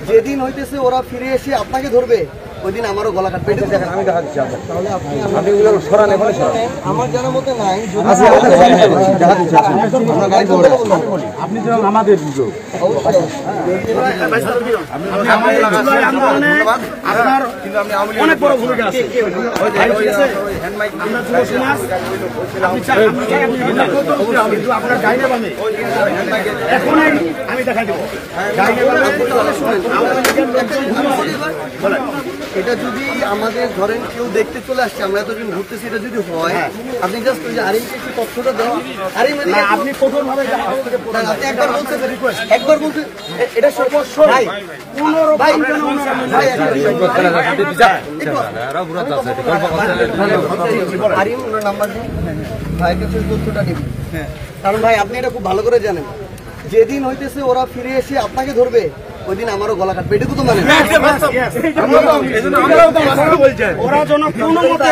যেদিন হইতেছে ওরা ফিরে এসে আপনাকে ধরবে ওই দিন আমারও গলা কাটবে। দেখেন আমি দেখা দিচ্ছি তাহলে আপনি সরান এখন আমার জানার মতো নাই। আপনি তো আমাদের অনেক বড় ভূমিকা আছে। আপনার গাইনে বামে এখন আমি দেখা দেবো। এটা যদি আমাদের ধরেন কেউ দেখতে চলে আসছে, আমরা এতদিন ঘুরতেছি, এটা যদি হয় আপনি জাস্ট ওই যে আরিমকে একটু তথ্যটা দেওয়া। আরিম আপনি কঠোরভাবে আপনি একবার বলছেন, একবার বলছেন এটা সমস্যা ভাই আরিম ওনার নাম্বার দিন, ভাইয়ের কাছে তথ্যটা নিন। কারণ ভাই আপনি এটা খুব ভালো করে জানেন, যেদিন হইতেছে ওরা ফিরে এসে আপনাকে ধরবে ওই দিন আমারও গলা কাটবে। এটুকু তো মানে ওরা যেন কোনো মতে